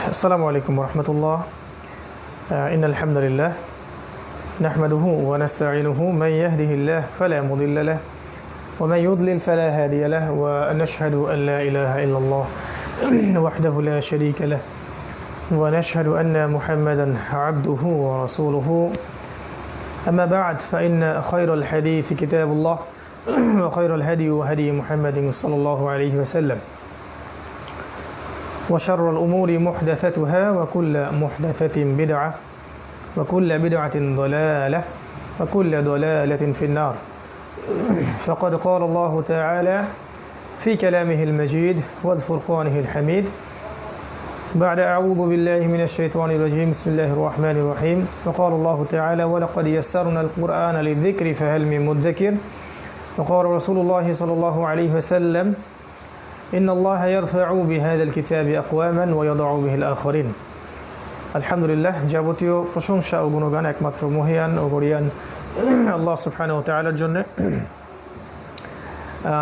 السلام عليكم ورحمة الله. إن الحمد لله نحمده ونستعينه من يهده الله فلا مضل له ومن يضلل فلا هادي له ونشهد أن لا إله إلا الله وحده لا شريك له ونشهد أن محمدا عبده ورسوله. أما بعد فإن خير الحديث كتاب الله وخير الهدي هدي محمد صلى الله عليه وسلم وشر الأمور محدثتها وكل محدثة بدعة وكل بدعة ضلالة وكل ضلالة في النار. فقد قال الله تعالى في كلامه المجيد والفرقانه الحميد بعد أعوذ بالله من الشيطان الرجيم بسم الله الرحمن الرحيم. وقال الله تعالى ولقد يسرنا القرآن للذكر فهل من مدكر. وقال رسول الله صلى الله عليه وسلم إن الله يرفع بهذا الكتاب أقواما ويضع به الآخرين. আলহামদুলিল্লাহ, যাবতীয় প্রশংসা ও গুণগান একমাত্র মহিয়ান ও গরিয়ান আল্লাহ সুবহানাহু ওয়া তাআলার জন্য,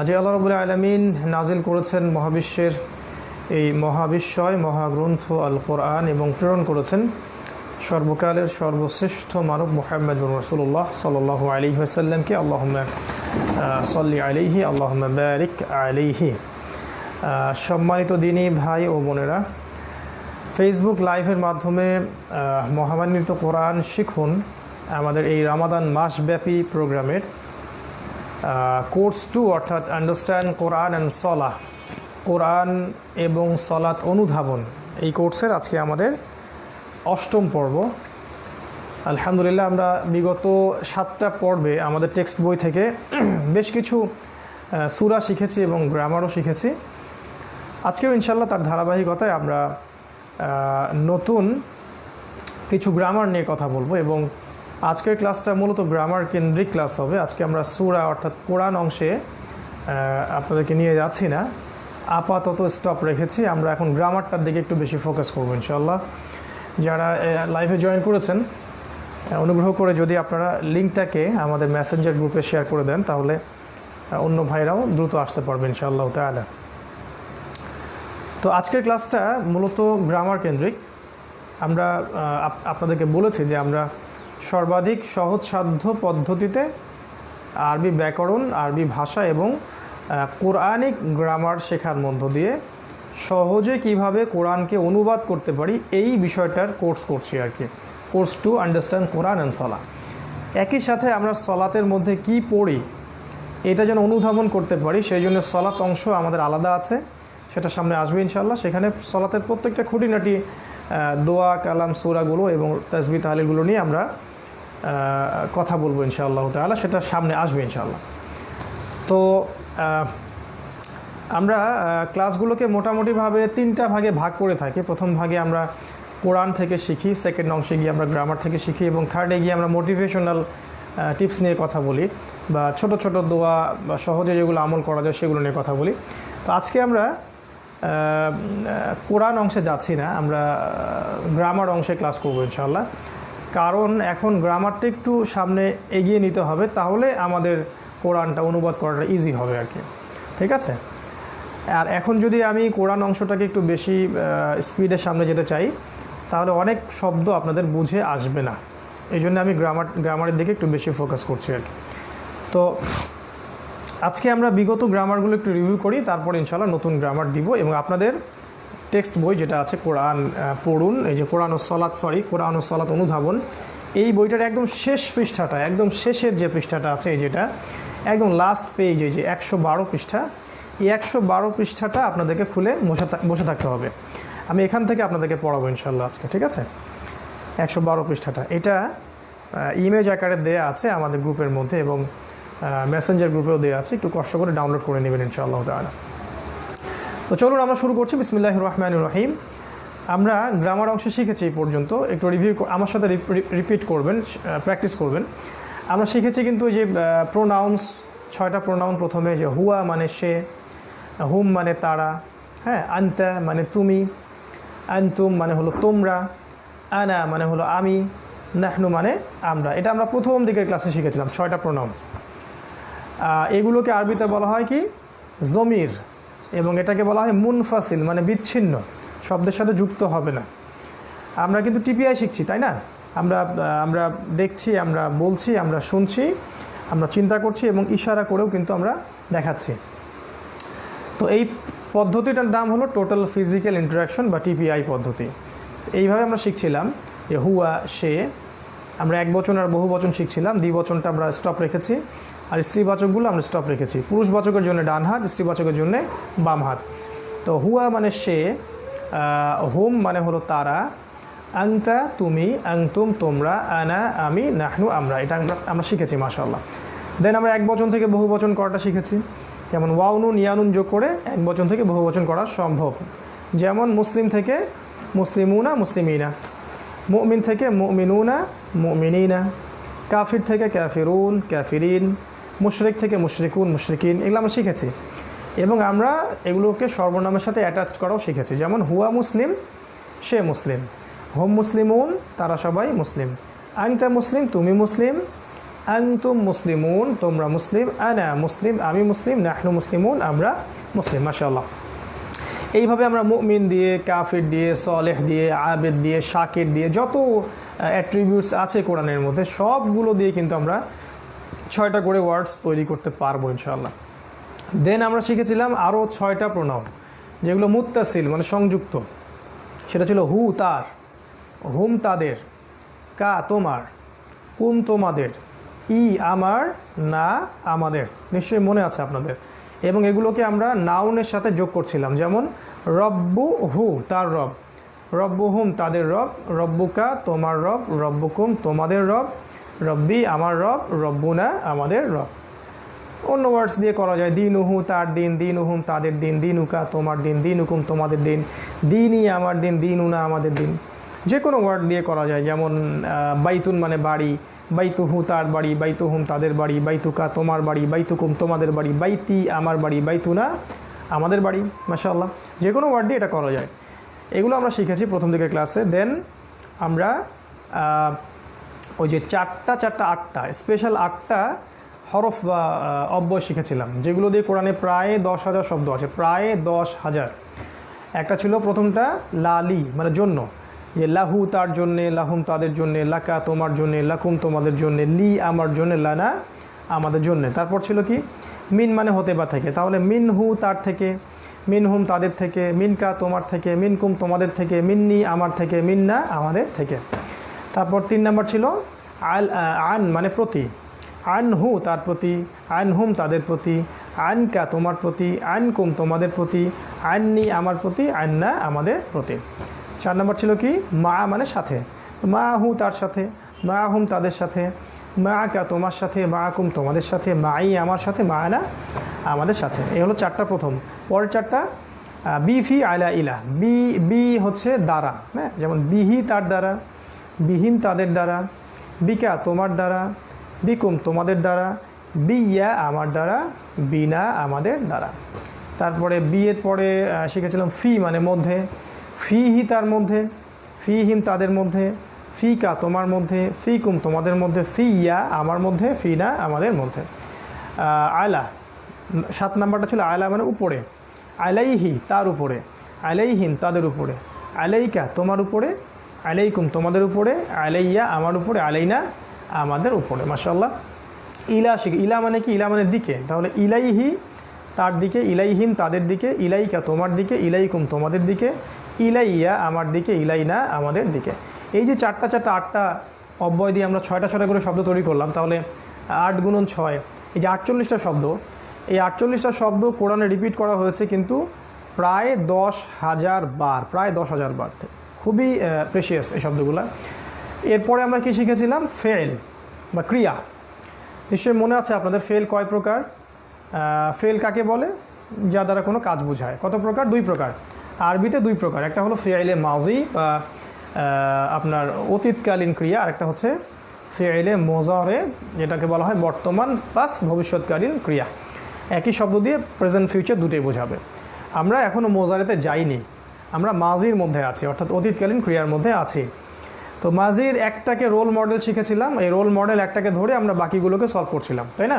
যে আল্লাহ রাব্বুল আলামিন নাজিল করেছেন মহাবিশ্বের এই মহাবিশ্বয় মহাগ্রন্থ আল কোরআন এবং প্রেরণ করেছেন সর্বকালের সর্বশ্রেষ্ঠ মানব মুহাম্মদুর রাসূলুল্লাহ সাল্লাল্লাহু আলাইহি ওয়াসাল্লামকে। আল্লাহুম্মা সাল্লি আলাইহি আল্লাহুম্মা বারিক আলাইহি। সম্মানিত দিনী ভাই ও বোনেরা, ফেসবুক লাইভের মাধ্যমে মহামান্বিত কোরআন শিখুন আমাদের এই রমাদান মাসব্যাপী প্রোগ্রামের কোর্স 2 অর্থাৎ আন্ডারস্ট্যান্ড কোরআন অ্যান্ড সলাহ, কোরআন এবং সলাত অনুধাবন, এই কোর্সের আজকে আমাদের 8ম পর্ব। আলহামদুলিল্লাহ, আমরা বিগত 7টা পর্বে আমাদের টেক্সট বই থেকে বেশ কিছু সূরা শিখেছি এবং গ্রামারও শিখেছি। আজকেও ইনশাল্লাহ তার ধারাবাহিকতায় আমরা নতুন কিছু গ্রামার নিয়ে কথা বলবো এবং আজকের ক্লাসটা মূলত গ্রামার কেন্দ্রিক ক্লাস হবে। আজকে আমরা সূরা অর্থাৎ কোরআন অংশে আপনাদেরকে নিয়ে যাচ্ছি না, আপাতত স্টপ রেখেছি। আমরা এখন গ্রামারটার দিকে একটু বেশি ফোকাস করবো ইনশাল্লাহ। যারা লাইভে জয়েন করেছেন অনুগ্রহ করে যদি আপনারা লিঙ্কটাকে আমাদের মেসেঞ্জার গ্রুপে শেয়ার করে দেন, তাহলে অন্য ভাইরাও দ্রুত আসতে পারবে ইনশাআল্লাহ তাআলা। তো আজকের ক্লাসটা মূলত গ্রামার কেন্দ্রিক। আমরা আপনাদেরকে বলেছি যে আমরা সর্বাধিক সহজসাধ্য পদ্ধতিতে আরবি ব্যাকরণ, আরবি ভাষা এবং কোরআনিক গ্রামার শেখার মধ্য দিয়ে সহজে কিভাবে কোরআনকে অনুবাদ করতে পারি এই বিষয়টার কোর্স করছি আর কি। Course 2 understand Quran and salah. একই সাথে আমরা সলাতের মধ্যে কি পড়ি এটা যেন অনুধাবন করতে পারি, সেই জন্য সলাত অংশ আমাদের আলাদা আছে, সেটা সামনে আসবে ইনশাআল্লাহ। সেখানে সলাতের প্রত্যেকটা খুঁটিনাটি দোয়া, কালাম, সূরাগুলো এবং তাসবিহ তাহলিলগুলো নিয়ে আমরা কথা বলবো ইনশাআল্লাহ তাআলা, সেটা সামনে আসবে ইনশাআল্লাহ। তো আমরা ক্লাসগুলোকে মোটামুটিভাবে 3টা ভাগে ভাগ করে থাকি। প্রথম ভাগে আমরা কোরআন থেকে শিখি, সেকেন্ড অংশে গিয়ে আমরা গ্রামার থেকে শিখি এবং থার্ডে গিয়ে আমরা মোটিভেশনাল টিপস নিয়ে কথা বলি বা ছোট ছোট দোয়া বা সহজে যেগুলো আমল করা যায় সেগুলো নিয়ে কথা বলি। তো আজকে আমরা কোরআন অংশে যাচ্ছি না, আমরা গ্রামার অংশে ক্লাস করবো ইনশাআল্লাহ। কারণ এখন গ্রামারটা একটু সামনে এগিয়ে নিতে হবে, তাহলে আমাদের কোরআনটা অনুবাদ করাটা ইজি হবে আর কি, ঠিক আছে? আর এখন যদি আমি কোরআন অংশটাকে একটু বেশি স্পিডের সামনে যেতে চাই, তাহলে অনেক শব্দ আপনাদের বুঝে আসবে না। এই জন্য আমি গ্রামারের দিকে একটু বেশি ফোকাস করছি আর কি। তো আজকে আমরা বিগত গ্রামারগুলো একটু রিভিউ করি, তারপর ইনশাআল্লাহ নতুন গ্রামার দিব এবং আপনাদের টেক্সট বই যেটা আছে কোরআন পড়ুন, এই যে কোরআন ও সলাত অনুধাবন, এই বইটার একদম শেষ পৃষ্ঠাটা, একদম শেষের যে পৃষ্ঠাটা আছে, এই যেটা একদম লাস্ট পেজ, এই যে 112 পৃষ্ঠা, এই 112 পৃষ্ঠাটা আপনাদেরকে খুলে বসে থাকতে হবে। আমি এখান থেকে আপনাদেরকে পড়াবো ইনশাআল্লাহ আজকে, ঠিক আছে? 112 পৃষ্ঠাটা, এটা ইমেজ আকারে দেয়া আছে আমাদের গ্রুপের মধ্যে এবং মেসেঞ্জার গ্রুপেও দেওয়া আছে, একটু কষ্ট করে ডাউনলোড করে নেবেন ইনশাআল্লাহ তাআলা। তো চলুন আমরা শুরু করছি। বিসমিল্লাহির রহমানির রহিম। আমরা গ্রামার অংশে শিখেছি এই পর্যন্ত, একটু রিভিউ আমার সাথে রিপিট করবেন, প্র্যাকটিস করবেন। আমরা শিখেছি কিন্তু যে প্রোনাউন্স, 6টা প্রোনাউন। প্রথমে যে হুয়া মানে সে, হুম মানে তারা, হ্যাঁ, আনতা মানে তুমি, আনতুম মানে হলো তোমরা, আনা মানে হলো আমি, নাহনু মানে আমরা। এটা আমরা প্রথম দিকের ক্লাসে শিখেছিলাম, 6টা প্রোনাউন্স। এগুলোকে আরবিতে বলা হয় কি? জমির, এবং এটাকে বলা হয় মুনফাসিল মানে বিচ্ছিন্ন। শব্দের সাথে যুক্ত হবে না। আমরা কিন্তু টিপিআই শিখছি, তাই না? আমরা দেখছি, আমরা বলছি, আমরা শুনছি, আমরা চিন্তা করছি এবং ইশারা করেও কিন্তু আমরা দেখাচ্ছি। তো এই পদ্ধতিটার নাম হলো টোটাল ফিজিক্যাল ইন্টারাকশন বা টিপিআই পদ্ধতি। এইভাবে আমরা শিখছিলাম যে হুয়া, সে। আমরা একবচন আর বহুবচন শিখছিলাম। দ্বিবচনটা আমরা স্টপ রেখেছি, আর স্ত্রীবাচকগুলো আমরা স্টপ রেখেছি। পুরুষবাচকের জন্য ডান হাত, স্ত্রীবাচকের জন্য বাম হাত। তো হুয়া মানে সে, হুম মানে হলো তারা, আংতা তুমি, আংতুম তোমরা, আনা আমি, নাহনু আমরা। এটা আমরা শিখেছি মাশাআল্লাহ। দেন আমরা একবচন থেকে বহুবচন করাটা শিখেছি। যেমন ওয়াউনুন ইয়ানুন যোগ করে একবচন থেকে বহুবচন করা সম্ভব। যেমন মুসলিম থেকে মুসলিমুনা, মুসলিমিনা। মুমিন থেকে মুমিনুনা, মুমিনিনা। কাফির থেকে কাফিরুন, কাফিরিন। মুশরিক থেকে মুশরিকুন, মুশরিকিন। এগুলো আমরা শিখেছি এবং আমরা এগুলোকে সর্বনামের সাথে অ্যাটাচ করাও শিখেছি। যেমন হুয়া মুসলিম, সে মুসলিম। হোম মুসলিমুন, তারা সবাই মুসলিম। আংতা মুসলিম, তুমি মুসলিম। আংতুম মুসলিমুন, তোমরা মুসলিম। আনা মুসলিম, আমি মুসলিম। নাহনু মুসলিমুন, আমরা মুসলিম। মাশাআল্লাহ। এইভাবে আমরা মুমিন দিয়ে, কাফির দিয়ে, সলেহ দিয়ে, আবেদ দিয়ে, শাকির দিয়ে, যত অ্যাট্রিবিউটস আছে কোরআনের মধ্যে সবগুলো দিয়ে কিন্তু আমরা 6টা করে ওয়ার্ডস তৈরি করতে পারবো ইনশাআল্লাহ। দেন আমরা শিখেছিলাম আরও 6টা প্রোনাউন যেগুলো মুত্তাসিল মানে সংযুক্ত। সেটা ছিল হু তার, হুম তাদের, কা তোমার, কুম তোমাদের, ই আমার, না আমাদের। নিশ্চয়ই মনে আছে আপনাদের। এবং এগুলোকে আমরা নাউনের সাথে যোগ করছিলাম। যেমন রব্বু হু, তার রব। রব্বু হুম, তাদের রব। রব্বুকা, তোমার রব। রব্বুকুম, তোমাদের রব। রব্বি, আমার রব। রব্বুনা, আমাদের রব। অন্য ওয়ার্ডস দিয়ে করা যায়। দিনুহু, তার দিন। দিনুহুম, তাদের দিন। দিনুকা, তোমার দিন। দিনুকুম, তোমাদের দিন। দিনই, আমার দিন। দিনুনা, আমাদের দিন। যে কোনো ওয়ার্ড দিয়ে করা যায়। যেমন বাইতুন মানে বাড়ি। বাইতুহু, তার বাড়ি। বাইতুহুম, তাদের বাড়ি। বাইতুকা, তোমার বাড়ি। বাইতুকুম, তোমাদের বাড়ি। বাইতি, আমার বাড়ি। বাইতুনা, আমাদের বাড়ি। মাশাআল্লাহ। যে কোনো ওয়ার্ড দিয়ে এটা করা যায়। এগুলো আমরা শিখেছি প্রথম দিকের ক্লাসে। দেন আমরা ওই যে 8টা স্পেশাল 8টা হরফ বা অব্যয় শিখেছিলাম, যেগুলো দিয়ে কোরআনে প্রায় 10,000 শব্দ আছে। প্রায় 10,000। একটা ছিল প্রথমটা লালি মানে জন্য, যে লাহু তার জন্যে, লাহুম তাদের জন্যে, লাকা তোমার জন্যে, লাকুম তোমাদের জন্যে, লি আমার জন্যে, লানা আমাদের জন্যে। তারপর ছিল কি মিন মানে হতে বা থেকে, তাহলে মিন হু তার থেকে, মিন হুম তাদের থেকে, মিনকা তোমার থেকে, মিনকুম তোমাদের থেকে, মিন্নি আমার থেকে, মিন্না আমাদের থেকে। তারপর 3 নম্বর ছিল আন মানে প্রতি, আন হু তার প্রতি, আন হুম তাদের প্রতি, আনকা তোমার প্রতি, আনকুম তোমাদের প্রতি, আননি আমার প্রতি, আন্না আমাদের প্রতি। 4 নম্বর ছিল কি মা মানে সাথে, মা হু তার সাথে, মা হুম তাদের সাথে, মা কা তোমার সাথে, মা কুম তোমাদের সাথে, মাই আমার সাথে, মা না আমাদের সাথে। এই হলো 4টা প্রথম। পরের 4টা বি ফি আলা ইলা। বি হচ্ছে দ্বারা, হ্যাঁ, যেমন বিহি তার দ্বারা, বিহিম তাদের দ্বারা, বিকা তোমার দ্বারা, বিকুম তোমাদের দ্বারা, বিয়া আমার দ্বারা, বিনা আমাদের দ্বারা। তারপরে বি এর পরে শিখেছিলাম ফি মানে মধ্যে, ফিহি তার মধ্যে, ফিহিম তাদের মধ্যে, ফিকা তোমার মধ্যে, ফিকুম তোমাদের মধ্যে, ফিয়া আমার মধ্যে, ফিনা আমাদের মধ্যে। আলা 7 নম্বরটা ছিল আলা মানে উপরে, আলাইহি তার উপরে, আলাইহিম তাদের উপরে, আলাইকা তোমার উপরে, আলাইকুম তোমাদের উপরে, আলাইয়া আমার উপরে, আলাইনা আমাদের উপরে। মাশাআল্লাহ। ইলা শিখে, ইলা মানে কি, ইলা মানে দিকে, তাহলে ইলাইহি তার দিকে, ইলাইহিম তাদের দিকে, ইলাইকা তোমার দিকে, ইলাইকুম তোমাদের দিকে, ইলাইয়া আমার দিকে, ইলাইনা আমাদের দিকে। এই যে 8টা অব্যয় দিয়ে আমরা 6টা করে শব্দ তৈরি করলাম, তাহলে 8 গুণন 6, এই যে 48টা শব্দ, এই 48টা শব্দ কোরআনে রিপিট করা হয়েছে কিন্তু প্রায় 10,000 বার, প্রায় 10,000 বার। খুবই প্রেশিয়াস এই শব্দগুলো। এরপরে আমরা কি শিখেছিলাম ফেল বা ক্রিয়া। নিশ্চয়ই মনে আছে আপনাদের ফেল কয় প্রকার। ফেল কাকে বলে, যা দ্বারা কোনো কাজ বোঝায়। কত প্রকার? 2 প্রকার। আরবিতে 2 প্রকার, একটা হলো ফেইলে মাজি বা আপনার অতীতকালীন ক্রিয়া, আর একটা হচ্ছে ফেইলে মোজারে, যেটাকে বলা হয় বর্তমান প্লাস ভবিষ্যৎকালীন ক্রিয়া। একই শব্দ দিয়ে প্রেজেন্ট ফিউচার দুটোই বোঝাবে। আমরা এখনও মোজারেতে যাইনি, আমরা মাজির মধ্যে আছি, অর্থাৎ অতীতকালীন ক্রিয়ার মধ্যে আছি। তো মাজির একটাকে রোল মডেল শিখেছিলাম, এই রোল মডেল একটাকে ধরে আমরা বাকিগুলোকে সলভ করছিলাম, তাই না?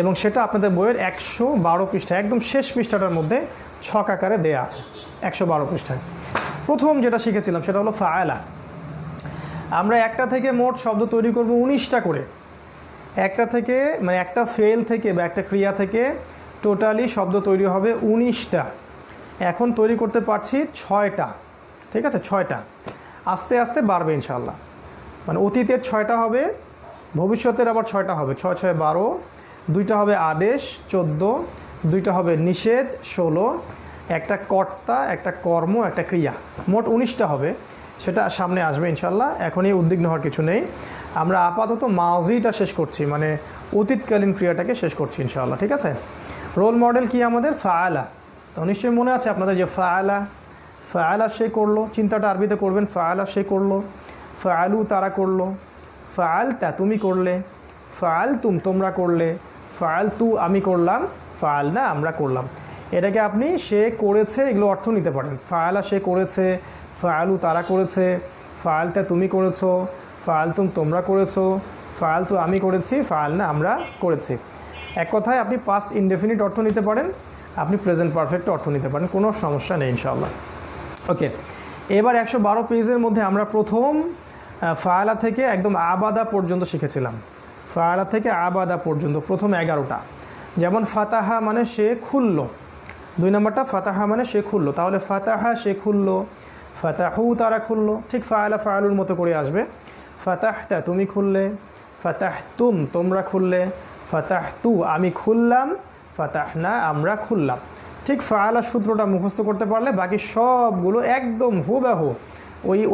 এবং সেটা আপনাদের বইয়ের 112 পৃষ্ঠা, একদম শেষ পৃষ্ঠাটার মধ্যে ছক আকারে দেয়া আছে। 112 পৃষ্ঠায় প্রথম যেটা শিখেছিলাম সেটা হলো ফাআলা। আমরা একটা থেকে মোট শব্দ তৈরি করব 19টা করে। একটা থেকে মানে একটা ফেল থেকে বা একটা ক্রিয়া থেকে টোটালি শব্দ তৈরি হবে 19টা। এখন তৈরি করতে পারছি 6টা, ঠিক আছে, 6টা। আস্তে আস্তে বাড়বে ইনশাল্লাহ। মানে অতীতের 6টা হবে, ভবিষ্যতের আবার 6টা হবে, 6 6 12, 2টা হবে আদেশ 14, 2টা হবে নিষেধ 16, একটা কর্তা, একটা কর্ম, একটা ক্রিয়া, মোট 19টা হবে। সেটা সামনে আসবে ইনশাল্লাহ, এখনই উদ্বিগ্ন হওয়ার কিছু নেই। আমরা আপাতত মাউজিটা শেষ করছি, মানে অতীতকালীন ক্রিয়াটাকে শেষ করছি ইনশাআল্লাহ, ঠিক আছে। রোল মডেল কি আমাদের? ফাআলা। তো নিশ্চয়ই মনে আছে আপনাদের যে ফাআলা, ফাআলা সে করলো, চিন্তাটা আরবিতে করবেন। ফাআলা সে করলো, ফাআলু তারা করলো, ফাআলতা তুমি করলে, ফাআলতুম তোমরা করলে, ফাআলতু আমি করলাম, ফাআলনা আমরা করলাম। এটাকে আপনি সে করেছে এগুলো অর্থ নিতে পারেন। ফাআলা সে করেছে, ফাআলু তারা করেছে, ফাআলতা তুমি করেছো, ফাআলতুম তোমরা করেছো, ফাআলতু আমি করেছি, ফাআলনা আমরা করেছি। এক কথায় আপনি পাস্ট ইনডেফিনিট অর্থ নিতে পারেন, আপনি প্রেজেন্ট পারফেক্ট অর্থ নিতে পারেন, কোনো সমস্যা নেই ইনশাআল্লাহ। ওকে, এবার 112 পেজের মধ্যে আমরা প্রথম ফাআলা থেকে একদম আবাদা পর্যন্ত শিখেছিলাম। ফাআলা থেকে আবাদা পর্যন্ত প্রথম 11টা। যেমন ফাতাহা মানে সে খুললো, 2 নম্বরটা ফাতাহা মানে সে খুললো, তাহলে ফাতাহা সে খুললো, ফাতাহু তারা খুললো, ঠিক ফাআলা ফাআলুর মতো করে আসবে। ফাতাহতা তুমি খুললে, ফাতাহতুম তোমরা খুললে, ফাতাহতু আমি খুললাম, ফাতাহনা আমরা খুললাম। ঠিক ফাআলা সূত্রটা মুখস্থ করতে পারলে বাকি সবগুলো একদম হুবহু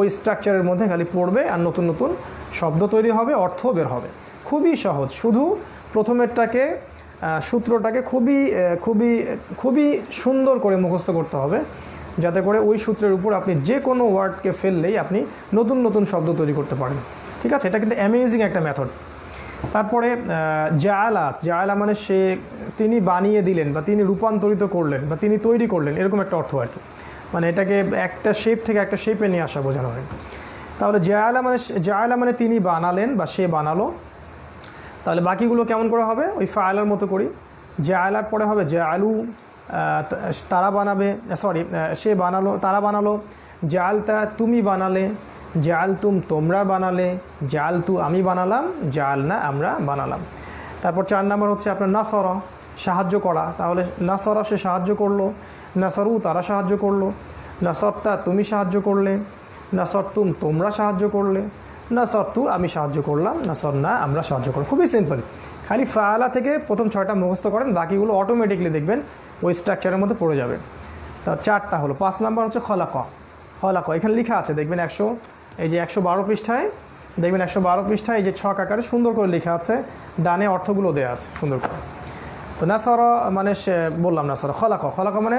ওই স্ট্রাকচারের মধ্যে খালি পড়বে আর নতুন নতুন শব্দ তৈরি হবে, অর্থ বের হবে। খুবই সহজ, শুধু প্রথমেরটাকে সূত্রটাকে খুবই খুবই খুবই সুন্দর করে মুখস্থ করতে হবে, যাতে করে ওই সূত্রের উপর আপনি যে কোনো ওয়ার্ডকে ফেললেই আপনি নতুন নতুন শব্দ তৈরি করতে পারেন, ঠিক আছে। এটা কিন্তু অ্যামেজিং একটা মেথড। তারপরে জাআলা, জাআলা মানে সে তিনি বানিয়ে দিলেন বা তিনি রূপান্তরিত করলেন বা তিনি তৈরি করলেন, এরকম একটা অর্থ আর কি। মানে এটাকে একটা শেপ থেকে একটা শেপে নিয়ে আসা বোঝানো হয়। তাহলে জাআলা মানে তিনি বানালেন বা সে বানালো। তাহলে বাকিগুলো কেমন করে হবে? ওই ফাআলার মতো করি। জাআলার পরে হবে জাআলু, তারা বানাবে, সরি সে বানালো, তারা বানালো। জাআলতা তুমি বানালে, জাআলতুম তোমরা বানালে, জাআলতু আমি বানালাম, জাআলনা আমরা বানালাম। তারপর 4 নম্বর হচ্ছে আপনার নাসরা, সাহায্য করা। তাহলে নাসরা সে সাহায্য করলো, নাসরু তারা সাহায্য করলো, নাসরতা তুমি সাহায্য করলে, নাসরতুম তোমরা সাহায্য করলে, নাসরতু আমি সাহায্য করলাম, নাসরনা আমরা সাহায্য করলাম। খুবই সিম্পল, খালি ফাআলা থেকে প্রথম 6টা মুখস্থ করেন, বাকিগুলো অটোমেটিকলি দেখবেন ওই স্ট্রাকচারের মধ্যে পড়ে যাবে। তার 4টা হলো। 5 নাম্বার হচ্ছে খলাকা। খলাকা এখানে লেখা আছে, দেখবেন 112 পৃষ্ঠায়, দেখবেন 112 পৃষ্ঠায় এই যে ছক আকারে সুন্দর করে লেখা আছে, ডানে অর্থগুলো দেওয়া আছে সুন্দর করে। তো নাসরা মানে সে, বললাম নাসরা। খলাকা, খলাকা মানে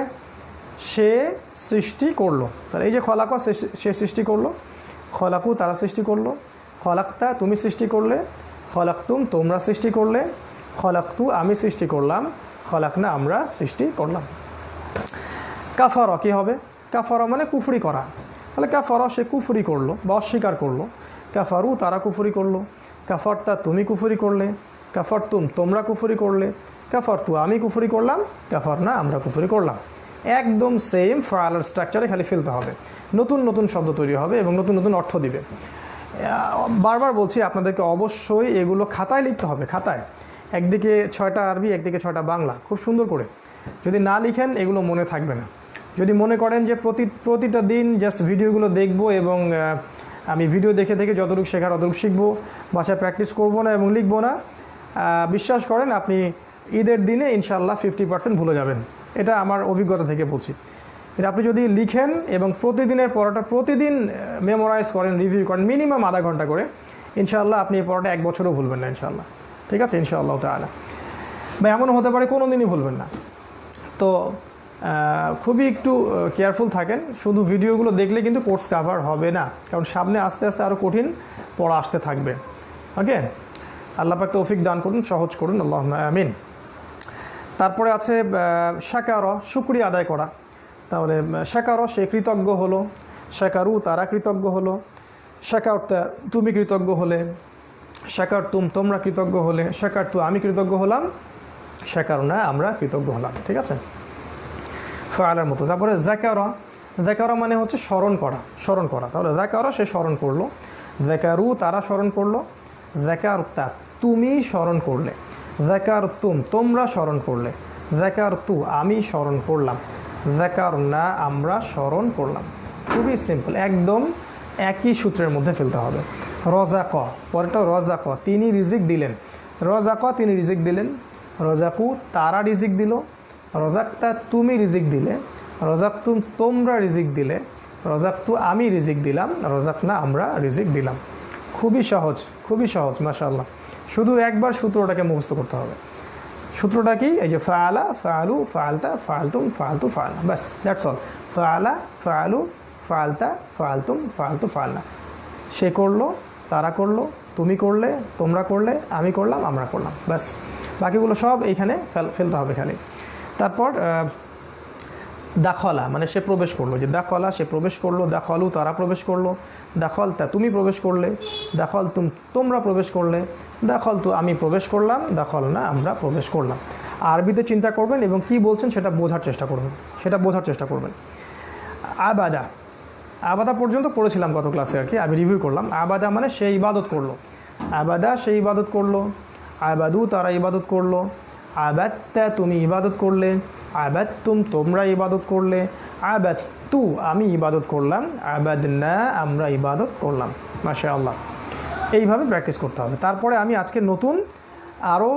সে সৃষ্টি করলো। তাহলে এই যে খলাকা সে সৃষ্টি করলো, খলাকু তারা সৃষ্টি করলো, খলাক্তা তুমি সৃষ্টি করলে, খলাক্তুম তোমরা সৃষ্টি করলে, খলাক্তু আমি সৃষ্টি করলাম, খলাকনা আমরা সৃষ্টি করলাম। কাফারা কী হবে? কাফারা মানে কুফরি করা। তাহলে কাফারা সে কুফরি করলো বা অস্বীকার করলো, কাফারু তারা কুফরি করলো, কাফারতা তুমি কুফরি করলে, কাফারতুম তোমরা কুফরি করলে, কাফারতু আমি কুফরি করলাম, কাফারনা আমরা কুফরি করলাম। একদম সেম ফাআলার স্ট্রাকচারে খালি ফেলতে হবে, নতুন নতুন শব্দ তৈরি হবে এবং নতুন নতুন অর্থ দিবে। বারবার বলছি আপনাদেরকে অবশ্যই এগুলো খাতায় লিখতে হবে। খাতায় একদিকে 6টা আরবি, একদিকে 6টা বাংলা, খুব সুন্দর করে। যদি না লিখেন এগুলো মনে থাকবে না। যদি মনে করেন যে প্রতিটা দিন জাস্ট ভিডিওগুলো দেখব এবং আমি ভিডিও দেখে দেখে যতটুকু শেখার অতটুকু শিখবো, বাসায় প্র্যাকটিস করব না এবং লিখবো না, বিশ্বাস করেন আপনি ঈদের দিনে ইনশাআল্লাহ 50% ভুলে যাবেন। এটা আমার অভিজ্ঞতা থেকে বলছি। এটা আপনি যদি লিখেন এবং প্রতিদিনের পড়াটা প্রতিদিন মেমোরাইজ করেন, রিভিউ করেন মিনিমাম আধা ঘন্টা করে, ইনশাআল্লাহ আপনি এই পড়াটা 1 বছরও ভুলবেন না ইনশাআল্লাহ, ঠিক আছে ইনশাআল্লাহ তাআলা। বা এমনও হতে পারে কোনো দিনই ভুলবেন না। তো খুবই একটু কেয়ারফুল থাকেন। শুধু ভিডিওগুলো দেখলে কিন্তু কোর্স কাভার হবে না, কারণ সামনে আস্তে আস্তে আরও কঠিন পড়া আসতে থাকবে। ওকে, আল্লাহ পাক তৌফিক দান করুন, সহজ করুন, আল্লাহুম্মা আমিন। তারপরে আছে শাকার, শুকরিয়া আদায় করা। তাহলে শাকার সে কৃতজ্ঞ হলো, শাকারু তারা কৃতজ্ঞ হলো, শাকারতা তুমি কৃতজ্ঞ হলে, শাকারতুম তোমরা কৃতজ্ঞ হলে, শাকারতু আমি কৃতজ্ঞ হলাম, শাকারনা আমরা কৃতজ্ঞ হলাম, ঠিক আছে ফাআলার মতো। তারপরে যাকারা, যাকারা মানে হচ্ছে স্মরণ করা। তাহলে যাকারা সে স্মরণ করলো, যাকারু তারা স্মরণ করলো, যাকারতা তুমি স্মরণ করলে, যাকারতুম তোমরা স্মরণ করলে, যাকারতু আমি স্মরণ করলাম, যাকারনা আমরা স্মরণ করলাম। খুবই সিম্পল, একদম একই সূত্রের মধ্যে ফেলতে হবে। রজাক পরেরটা রজাক তিনি রিজিক দিলেন, রজাক তিনি রিজিক দিলেন, রজাকু তারা রিজিক দিল, রজাকতা তুমি রিজিক দিলে, রজাকতুম তোমরা রিজিক দিলে, রজাকতু আমি রিজিক দিলাম, রজাকনা আমরা রিজিক দিলাম। খুবই সহজ মাশাআল্লাহ। শুধু একবার সূত্রটাকে মুখস্থ করতে হবে। সূত্রটা কি? এই যে ফাআলা ফাআলু ফাআলতা ফাআলতুম ফাআলতু ফাআলনা, বাস দ্যাটস অল। ফাআলা ফাআলু ফাআলতা ফাআলতুম ফাআলতু ফাআলনা। সে করলো, তারা করলো, তুমি করলে, তোমরা করলে, আমি করলাম, আমরা করলাম, বাস। বাকিগুলো সব এইখানে ফেলতে হবে খালি। তারপর দাখলা মানে সে প্রবেশ করলো, যে দাখলা সে প্রবেশ করলো, দাখলু তারা প্রবেশ করলো, দাখলতা তুমি প্রবেশ করলে, দাখলতুম তোমরা প্রবেশ করলে, দাখলতু আমি প্রবেশ করলাম, দাখলনা আমরা প্রবেশ করলাম। আরবিতে চিন্তা করবেন এবং কি বলছেন সেটা বোঝার চেষ্টা করবেন। আবাদা পর্যন্ত পড়েছিলাম গত ক্লাসে আর কি, আমি রিভিউ করলাম। আবাদা মানে সে ইবাদত করলো, আবাদা সে ইবাদত করলো, আবাদু তারা ইবাদত করলো, আবাদতা তুমি ইবাদত করলে, আবাদতুম তোমরা ইবাদত করলে, আবাদতু আমি ইবাদত করলাম, আবাদনা আমরা ইবাদত করলাম। মাশাআল্লাহ, এইভাবে প্র্যাকটিস করতে হবে। তারপরে আমি আজকে নতুন আরও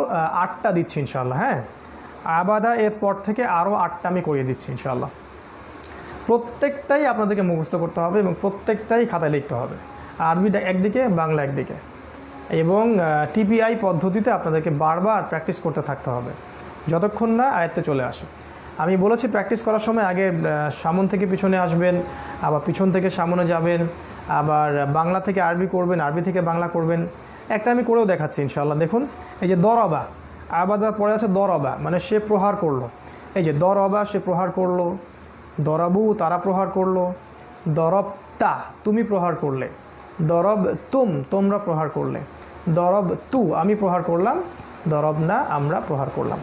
8টা দিচ্ছি ইনশাআল্লাহ। হ্যাঁ, আবাদা এর পর থেকে আরও 8টা আমি করিয়ে দিচ্ছি ইনশাআল্লাহ। প্রত্যেকটাই আপনাদেরকে মুখস্থ করতে হবে এবং প্রত্যেকটাই খাতায় লিখতে হবে। আরবিটা একদিকে, বাংলা একদিকে, এবং টিপিআই পদ্ধতিতে আপনাদেরকে বারবার প্র্যাকটিস করতে থাকতে হবে যতক্ষণ না আয়ত্তে চলে আসে। আমি বলেছি প্র্যাকটিস করার সময় আগে সামন থেকে পিছনে আসবেন, আবার পিছন থেকে সামনে যাবেন, আবার বাংলা থেকে আরবি করবেন, আরবি থেকে বাংলা করবেন। একটা আমি করেও দেখাচ্ছি ইনশাআল্লাহ। দেখুন, এই যে দরবা, আবাদার পরে আছে দরবা মানে সে প্রহার করলো। এই যে দরবা সে প্রহার করলো, দরাবু তারা প্রহার করলো, দরবতা তুমি প্রহার করলে, দরব তুম তোমরা প্রহার করলে, দরব তু আমি প্রহার করলাম, দরব না আমরা প্রহার করলাম।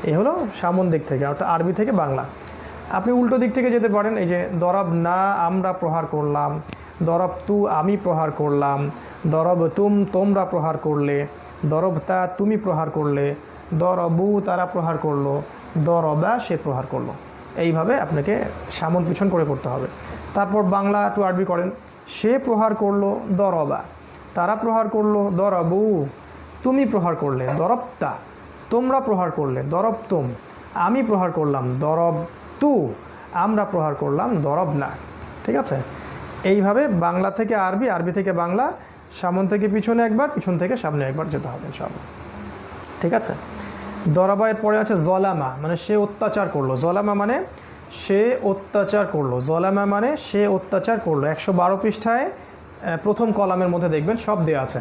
এই হলো সামন দিক থেকে, অর্থাৎ আরবি থেকে বাংলা। আপনি উল্টো দিক থেকে যেতে পারেন। এই যে দরব না আমরা প্রহার করলাম, দরব তু আমি প্রহার করলাম, দরব তুম তোমরা প্রহার করলে, দরবতা তুমি প্রহার করলে, দরবু তারা প্রহার করলো, দরবা সে প্রহার করলো। এইভাবে আপনাকে সামন পিছন করে করতে হবে। তারপর বাংলা টু আরবি করেন। সে প্রহার করলো, দরবা তারা প্রহার করলো, দরবু তুমি প্রহার করলে, দরবতা তোমরা প্রহার করলে, দরবতুম আমি প্রহার করলাম, দরব তু আমরা প্রহার করলাম, দরব না। ঠিক আছে, এইভাবে বাংলা থেকে আরবি, আরবি থেকে বাংলা, সামন থেকে পিছনে একবার, পিছন থেকে সামনে একবার যেতে হবে ইনশাআল্লাহ। ঠিক আছে, দরাবায়ের পরে আছে জলামা মানে সে অত্যাচার করলো, জলামা মানে সে অত্যাচার করলো, জলামা মানে সে অত্যাচার করলো। 112 পৃষ্ঠায় প্রথম কলামের মধ্যে দেখবেন সব দেওয়া আছে।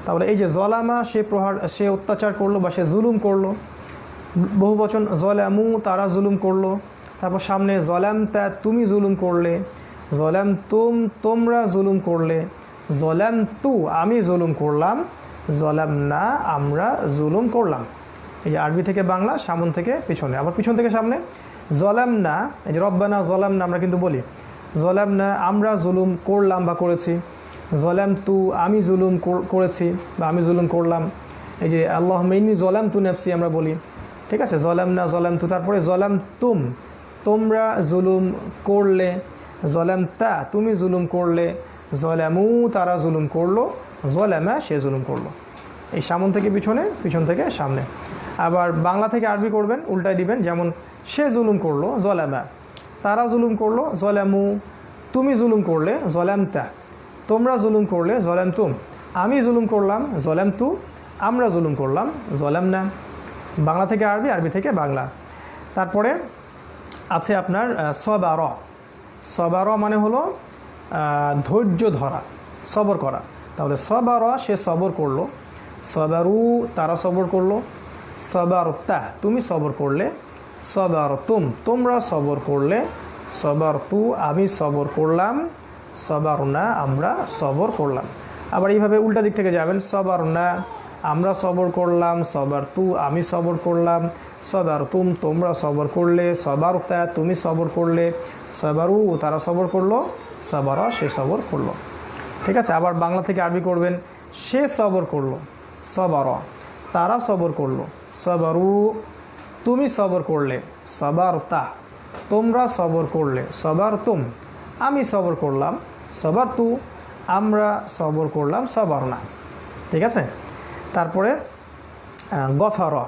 তাহলে এই যে জলামা সে অত্যাচার করলো বা সে জুলুম করলো, বহু বচন জলামু তারা জুলুম করলো। তারপর সামনে জলামতা তুমি জুলুম করলে, জলামতুম তোমরা জুলুম করলে, জলামতু আমি জুলুম করলাম, জলামনা আমরা জুলুম করলাম। এই যে আরবি থেকে বাংলা, সামন থেকে পিছনে, আবার পিছন থেকে সামনে। জলামনা এই যে রব্বানা জলামনা আমরা কিন্তু বলি, জলামনা আমরা জুলুম করলাম বা করেছি, জলামতু আমি জুলুম করেছি বা আমি জুলুম করলাম। এই যে আল্লাহুম্মা ইন্নী জলামতু নাফসি আমরা বলি। ঠিক আছে, জলামনা জলামতু। তারপরে জলামতুম তোমরা জুলুম করলে, জলামতা তুমি জুলুম করলে, জলামু তারা জুলুম করলো, জলামা সে জুলুম করলো। এই সামন থেকে পিছনে, পিছন থেকে সামনে। আবার বাংলা থেকে আরবি করবেন, উল্টায় দিবেন। যেমন সে জুলুম করলো, জলামা তারা জুলুম করলো, জলামু তুমি জুলুম করলে, জলামতা তোমরা জুলুম করলে, জলামতুম আমি জুলুম করলাম, জলামতু আমরা জুলুম করলাম, জলামনা। বাংলা থেকে আরবি, আরবি থেকে বাংলা। তারপরে আছে আপনার সবার। সবার মানে হলো ধৈর্য ধরা, সবর করা। তাহলে সবার সে সবর করলো, সবারু তারা সবর করলো, সবারতা তুমি সবর করলে, সবারতুম তোমরা সবর করলে, সবারতু আমি সবর করলাম, সবারনা আমরা সবর করলাম। আবার এইভাবে উল্টা দিক থেকে যাবেন, সবারনা আমরা সবর করলাম, সবার তু আমি সবর করলাম, সবার তুম তোমরা সবর করলে, সবার তা তুমি সবর করলে, সবারু তারা সবর করলো, সবার সে সবর করলো। ঠিক আছে, আবার বাংলা থেকে আরবি করবেন, সে সবর করলো, সবার তারা সবর করলো, সবারু তুমি সবর করলে, সবার তা তোমরা সবর করলে, সবার তুম আমি সবর করলাম, সবার তু আমরা সবর করলাম, সবার না। ঠিক আছে, তারপরে গফারা,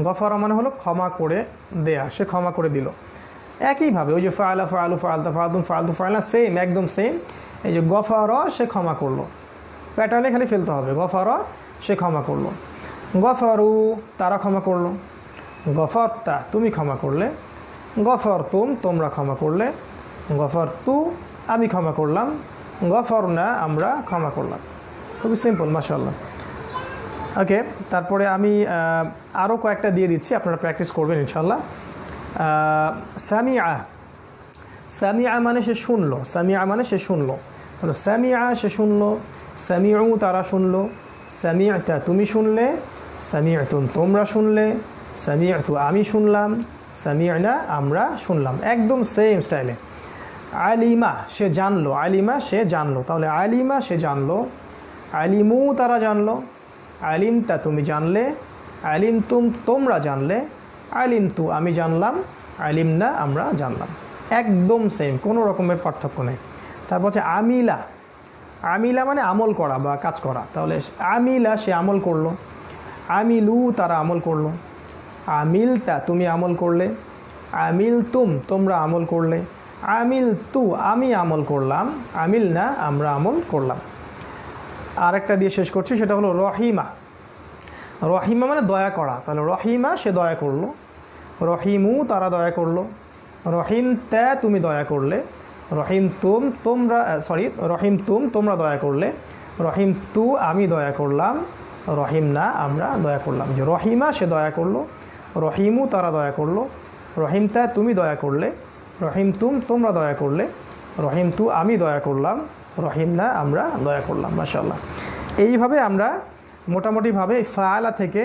গফারা মানে হলো ক্ষমা করে দেয়া, সে ক্ষমা করে দিল। একইভাবে ওই যে ফাআলা ফাআলু ফাআলতা ফাআলতুম ফাআলতু ফাআলনা সেম, একদম সেম। এই যে গফারা সে ক্ষমা করলো, প্যাটার্নে খালি ফেলতে হবে, গফারা সে ক্ষমা করলো, গফারু তারা ক্ষমা করলো, গফারতা তুমি ক্ষমা করলে, গফারতুম তোমরা ক্ষমা করলে, গফারতু আমি ক্ষমা করলাম, গফারনা আমরা ক্ষমা করলাম। খুবই সিম্পল, মাশাআল্লাহ। ওকে, তারপরে আমি আরও কয়েকটা দিয়ে দিচ্ছি, আপনারা প্র্যাকটিস করবেন ইনশাআল্লাহ। সামিআ, সামিআ মানে সে শুনলো, সামিআ মানে সে শুনলো, হলো সামিআ সে শুনলো, সামিউ তারা শুনলো, সামিআতা তুমি শুনলে, সামিআতুম তোমরা শুনলে, সামিআতু আমি শুনলাম, সামিআনা আমরা শুনলাম, একদম সেম স্টাইলে। আলিমা সে জানলো, আলিমা সে জানলো, তাহলে আলিমা সে জানলো, আলিমু তারা জানলো, আলিমতা তুমি জানলে, আলিমতুম তোমরা জানলে, আলিমতু আমি জানলাম, আলিমনা আমরা জানলাম, একদম সেম, কোনো রকমের পার্থক্য নেই। তারপর হচ্ছে আমিলা, আমিলা মানে আমল করা বা কাজ করা, তাহলে আমিলা সে আমল করলো, আমিলু তারা আমল করলো, আমিলতা তুমি আমল করলে, আমিলতুম তোমরা আমল করলে, আমিলতু আমি আমল করলাম, আমিলনা আমরা আমল করলাম। আরেকটা দিয়ে শেষ করছি, সেটা হলো রহিমা, রহিমা মানে দয়া করা, তাহলে রহিমা সে দয়া করলো, রহিমু তারা দয়া করলো, রহিম তা তুমি দয়া করলে, রহিম তুম তোমরা রহিম তুম তোমরা দয়া করলে, রহিম তু আমি দয়া করলাম, রহিম না আমরা দয়া করলাম। যে রহিমা সে দয়া করলো, রহিমু তারা দয়া করলো, রহিম তা তুমি দয়া করলে, রহিম তুম তোমরা দয়া করলে, রহিম তু আমি দয়া করলাম, রহিম না আমরা দয়া করলাম। মাশাআল্লাহ, এইভাবে আমরা মোটামুটিভাবে ফাআলা থেকে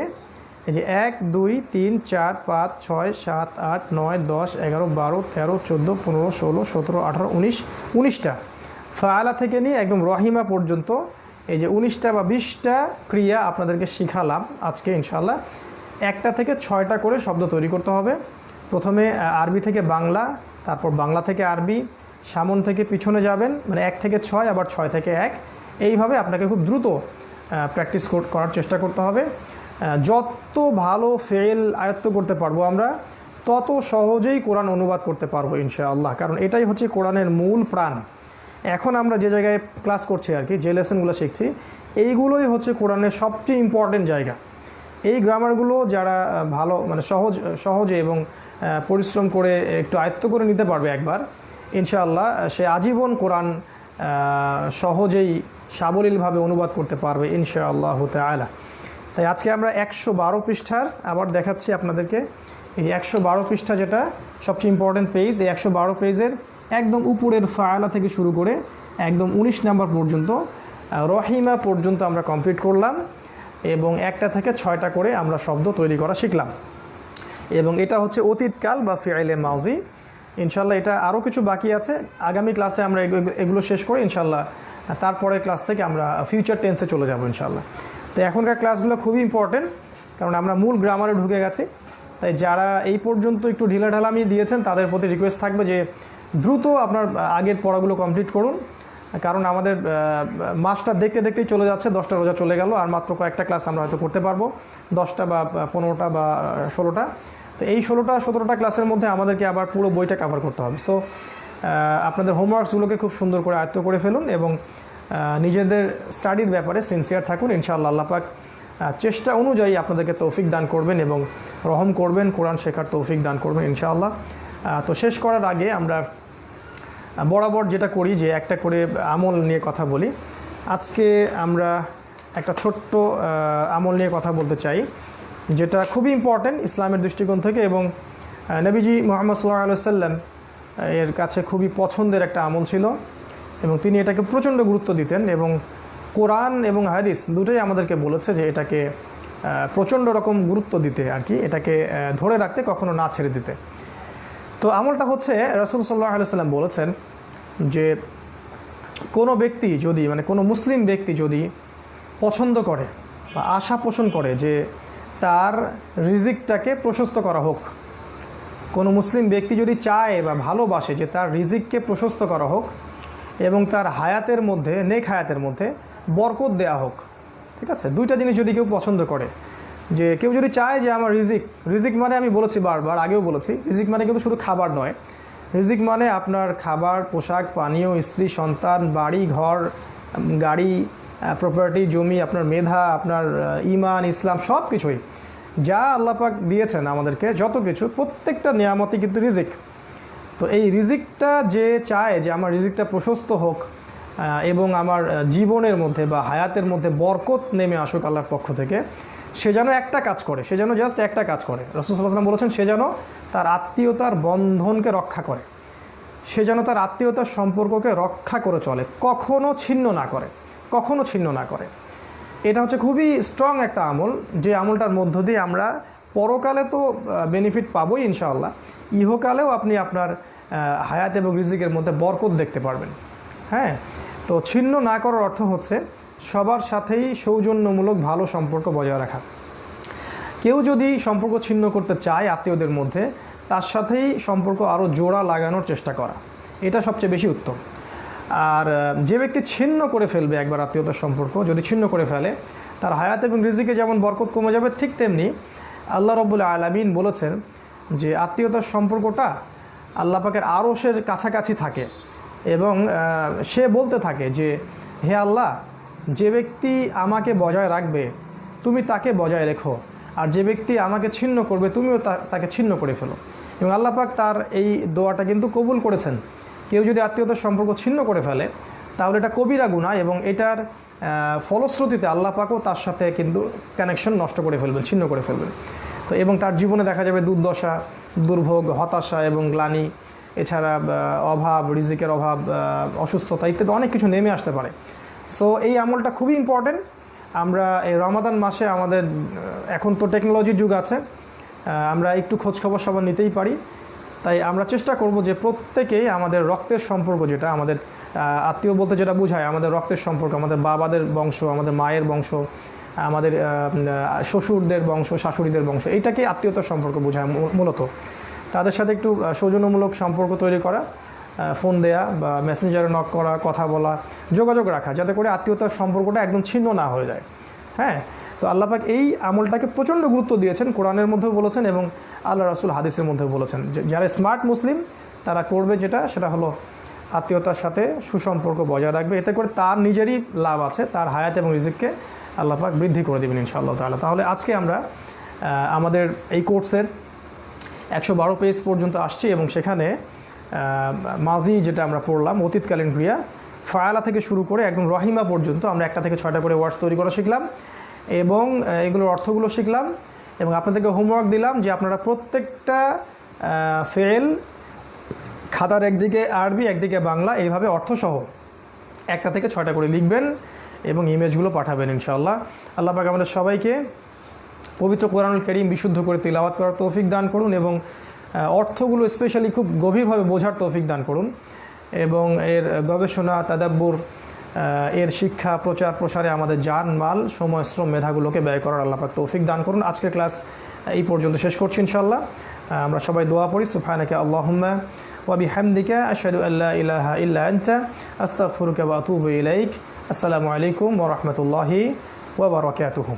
এই যে 1 2 3 4 5 6 7 8 9 10 11 12 13 14 15 16 17 18 19 19টা ফাআলা থেকে নিয়ে একদম রহিমা পর্যন্ত এই যে 19টা বা 20টা ক্রিয়া আপনাদেরকে শিখালাম আজকে ইনশাআল্লাহ। 1টা থেকে 6টা করে শব্দ তৈরি করতে হবে। প্রথমে আরবি থেকে বাংলা, তারপর বাংলা থেকে আরবি, সামন থেকে পিছনে যাবেন, মানে 1 থেকে 6 আবার 6 থেকে 1, এইভাবে আপনাকে খুব দ্রুত প্র্যাকটিস করার চেষ্টা করতে হবে। যত ভালো ফেল আয়ত্ত করতে পারবো আমরা, তত সহজেই কোরআন অনুবাদ করতে পারবো ইনশাআল্লাহ, কারণ এটাই হচ্ছে কোরআনের মূল প্রাণ। এখন আমরা যে জায়গায় ক্লাস করছি আর কি, যে লেসনগুলো শিখছি, এইগুলোই হচ্ছে কোরআনের সবচেয়ে ইম্পর্টেন্ট জায়গা। এই গ্রামারগুলো যারা ভালো মানে সহজে এবং পরিশ্রম করে একটু আয়ত্ত করে নিতে পারবে একবার, ইনশাআল্লাহ সে আজীবন কোরআন সহজেই সাবলীলভাবে অনুবাদ করতে পারবে ইনশাআল্লাহ তাআলা। তাই আজকে আমরা 112 পৃষ্ঠার আবার দেখাচ্ছি আপনাদেরকে। এই যে 112 পৃষ্ঠা যেটা সবচেয়ে ইম্পর্টেন্ট পেজ, এই 112 পেজের একদম উপরের ফাআলা থেকে শুরু করে একদম 19 নাম্বার পর্যন্ত রহিমা পর্যন্ত আমরা কমপ্লিট করলাম, এবং 1টা থেকে 6টা করে আমরা শব্দ তৈরি করা শিখলাম। এবং এটা হচ্ছে অতীতকাল বা ফিআইলে মাউজি। ইনশাআল্লাহ এটা আরও কিছু বাকি আছে, আগামী ক্লাসে আমরা এগুলো শেষ করে ইনশাআল্লাহ তারপরে ক্লাস থেকে আমরা ফিউচার টেন্সে চলে যাব ইনশাআল্লাহ। তো এখনকার ক্লাসগুলো খুবই ইম্পর্টেন্ট, কারণ আমরা মূল গ্রামারে ঢুকে গেছি। তাই যারা এই পর্যন্ত একটু ঢিলাঢালামি দিয়েছেন তাদের প্রতি রিকোয়েস্ট থাকবে যে দ্রুত আপনার আগের পড়াগুলো কমপ্লিট করুন, কারণ আমাদের মাসটা দেখতে দেখতেই চলে যাচ্ছে, 10টা রোজা চলে গেল, আর মাত্র কয়েকটা ক্লাস আমরা হয়তো করতে পারবো, 10টা বা 15টা বা 16টা। তো এই 16টা 17টা ক্লাসের মধ্যে আমাদেরকে আবার পুরো বইটা কভার করতে হবে। সো আপনাদের হোমওয়ার্কসগুলোকে খুব সুন্দর করে আয়ত্ত করে ফেলুন এবং নিজেদের স্টাডির ব্যাপারে সিনসিয়ার থাকুন। ইনশাআল্লাহ আল্লাহ পাক চেষ্টা অনুযায়ী আপনাদেরকে তৌফিক দান করবেন এবং রহম করবেন, কোরআন শেখার তৌফিক দান করবেন ইনশাআল্লাহ। তো শেষ করার আগে আমরা বরাবর যেটা করি যে একটা করে আমল নিয়ে কথা বলি। আজকে আমরা একটা ছোট্ট আমল নিয়ে কথা বলতে চাই, যেটা খুবই ইম্পর্টেন্ট ইসলামের দৃষ্টিকোণ থেকে, এবং নবীজি মুহাম্মদ সাল্লাল্লাহু আলাইহি ওয়াসাল্লাম এর কাছে খুবই পছন্দের একটা আমল ছিল, এবং তিনি এটাকে প্রচণ্ড গুরুত্ব দিতেন। এবং কোরআন এবং হাদিস দুটোই আমাদেরকে বলেছে যে এটাকে প্রচণ্ড রকম গুরুত্ব দিতে আর কি, এটাকে ধরে রাখতে, কখনো না ছেড়ে দিতে। তো আমলটা হচ্ছে রাসূল সাল্লাল্লাহু আলাইহি ওয়াসাল্লাম বলেছেন যে কোনো ব্যক্তি যদি, মানে কোনো মুসলিম ব্যক্তি যদি পছন্দ করে বা আশা পোষণ করে যে তার রিজিকটাকে প্রশস্ত করা হোক, কোনো মুসলিম ব্যক্তি যদি চায় বা ভালোবাসে যে তার রিজিককে প্রশস্ত করা হোক এবং তার হায়াতের মধ্যে, নেক হায়াতের মধ্যে বরকত দেয়া হোক, ঠিক আছে, দুইটা জিনিস যদি কেউ পছন্দ করে, যে কেউ যদি চায় যে আমার রিজিক মানে, আমি বলেছি বারবার, আগেও বলেছি, রিজিক মানে কিন্তু শুধু খাবার নয়। রিজিক মানে আপনার খাবার, পোশাক, পানীয়, স্ত্রী, সন্তান, বাড়ি ঘর, গাড়ি, প্রপার্টি, জমি, আপনার মেধা, আপনার ঈমান, ইসলাম, সব কিছুই যা আল্লাহ পাক দিয়েছেন আমাদেরকে, যত কিছু, প্রত্যেকটা নিয়ামতই কিন্তু রিজিক। তো এই রিজিকটা যে চায় যে আমার রিজিকটা প্রশস্ত হোক এবং আমার জীবনের মধ্যে বা হায়াতের মধ্যে বরকত নেমে আসুক আল্লাহর পক্ষ থেকে, সে যেন একটা কাজ করে, সে যেন জাস্ট একটা কাজ করে। রাসূল সাল্লাল্লাহু আলাইহি ওয়াসাল্লাম বলেছেন সে যেন তার আত্মীয়তার বন্ধনকে রক্ষা করে, সে যেন তার আত্মীয়তার সম্পর্ককে রক্ষা করে চলে, কখনো ছিন্ন না করে, কখনো ছিন্ন না করে। এটা হচ্ছে খুবই স্ট্রং একটা আমল, যে আমলটার মধ্য দিয়ে আমরা পরকালে তো বেনিফিট পাবোই ইনশাআল্লাহ, ইহকালেও আপনি আপনার হায়াত এবং রিজিকের মধ্যে বরকত দেখতে পারবেন। হ্যাঁ, তো ছিন্ন না করার অর্থ হচ্ছে সবার সাথেই সৌজন্যমূলক ভালো সম্পর্ক বজায় রাখা। কেউ যদি সম্পর্ক ছিন্ন করতে চায় আত্মীয়দের মধ্যে, তার সাথেই সম্পর্ক আরও জোড়া লাগানোর চেষ্টা করা, এটা সবচেয়ে বেশি উত্তম। আর যে ব্যক্তি ছিন্ন করে ফেলবে একবার আত্মীয়তার সম্পর্ক, যদি ছিন্ন করে ফেলে, তার হায়াত এবং রিজিকে যেমন বরকত কমে যাবে, ঠিক তেমনি আল্লাহ রাব্বুল আলামিন বলেছেন যে আত্মীয়তার সম্পর্কটা আল্লাহ পাকের আরশের কাছাকাছি থাকে এবং সে বলতে থাকে যে হে আল্লাহ, যে ব্যক্তি আমাকে বজায় রাখবে তুমি তাকে বজায় রেখো, আর যে ব্যক্তি আমাকে ছিন্ন করবে তুমিও তাকে ছিন্ন করে ফেলো। এবং আল্লাহ পাক তার এই দোয়াটা কিন্তু কবুল করেছেন। কেউ যদি আত্মীয়তার সম্পর্ক ছিন্ন করে ফেলে তাহলে এটা কবিরা গুনাহ, এবং এটার ফলশ্রুতিতে আল্লাহ পাকও তার সাথে কিন্তু কানেকশন নষ্ট করে ফেলবেন, ছিন্ন করে ফেলবেন। তো এবং তার জীবনে দেখা যাবে দুর্দশা, দুর্ভোগ, হতাশা এবং গ্লানি, এছাড়া অভাব, রিজিকের অভাব, অসুস্থতা ইত্যাদি অনেক কিছু নেমে আসতে পারে। সো এই আমলটা খুবই ইম্পর্টেন্ট। আমরা এই রমাদান মাসে, আমাদের এখন তো টেকনোলজির যুগ আছে, আমরা একটু খোঁজখবর সবার নিতেই পারি, তাই আমরা চেষ্টা করব যে প্রত্যেকেই আমাদের রক্তের সম্পর্ক, যেটা আমাদের আত্মীয় বলতে যেটা বোঝায়, আমাদের রক্তের সম্পর্ক, আমাদের বাবাদের বংশ, আমাদের মায়ের বংশ, আমাদের শ্বশুরদের বংশ, শাশুড়িদের বংশ, এইটাকে আত্মীয়তার সম্পর্ক বোঝায় মূলত। তাদের সাথে একটু সৌজন্যমূলক সম্পর্ক তৈরি করা, ফোন দেয়া বা মেসেঞ্জারে নক করা, কথা বলা, যোগাযোগ রাখা, যাতে করে আত্মীয়তার সম্পর্কটা একদম ছিন্ন না হয়ে যায়। হ্যাঁ, তো আল্লাহ পাক এই আমলটাকে প্রচণ্ড গুরুত্ব দিয়েছেন, কোরআনের মধ্যেও বলেছেন এবং আল্লাহ রাসূল হাদিসের মধ্যেও বলেছেন যে যারা স্মার্ট মুসলিম তারা করবে যেটা, সেটা হলো আত্মীয়তার সাথে সুসম্পর্ক বজায় রাখবে। এতে করে তার নিজেরই লাভ আছে, তার হায়াত এবং রিজিককে আল্লাহ পাক বৃদ্ধি করে দেবেন ইনশাআল্লাহ তাআলা। তাহলে আজকে আমরা আমাদের এই কোর্সের 112 পেজ পর্যন্ত আসছি এবং সেখানে মাজি যেটা আমরা পড়লাম, অতীতকালীন ক্রিয়া, ফায়ালা থেকে শুরু করে একদম রহিমা পর্যন্ত আমরা 1টা থেকে 6টা করে ওয়ার্ডস তৈরি করা শিখলাম এবং এগুলোর অর্থগুলো শিখলাম এবং আপনাদেরকে হোমওয়ার্ক দিলাম যে আপনারা প্রত্যেকটা ফেল খাতার একদিকে আরবি একদিকে বাংলা এইভাবে অর্থসহ 1টা থেকে 6টা করে লিখবেন এবং ইমেজগুলো পাঠাবেন ইনশাআল্লাহ। আল্লাহ পাক আমাদের সবাইকে পবিত্র কোরআনুল কারীম বিশুদ্ধ করে তিলাওয়াত করার তৌফিক দান করুন এবং অর্থগুলো স্পেশালি খুব গভীরভাবে বোঝার তৌফিক দান করুন এবং এর গবেষণা, তাদাব্বুর, এর শিক্ষা, প্রচার প্রসারে আমাদের জান, মাল, সময়, শ্রম, মেধাগুলোকে ব্যয় করার আল্লাহ পাক তৌফিক দান করুন। আজকের ক্লাস এই পর্যন্ত শেষ করছি ইনশাআল্লাহ। আমরা সবাই দোয়া পড়ি, সুবহানাকা আল্লাহুম্মা ওয়া বিহামদিকা আশহাদু আল্লা ইলাহা ইল্লা আনতা আস্তাগফিরুকা ওয়া আতুবু ইলাইক। আসসালামু আলাইকুম ওয়া রাহমাতুল্লাহি ওয়া বারাকাতুহু।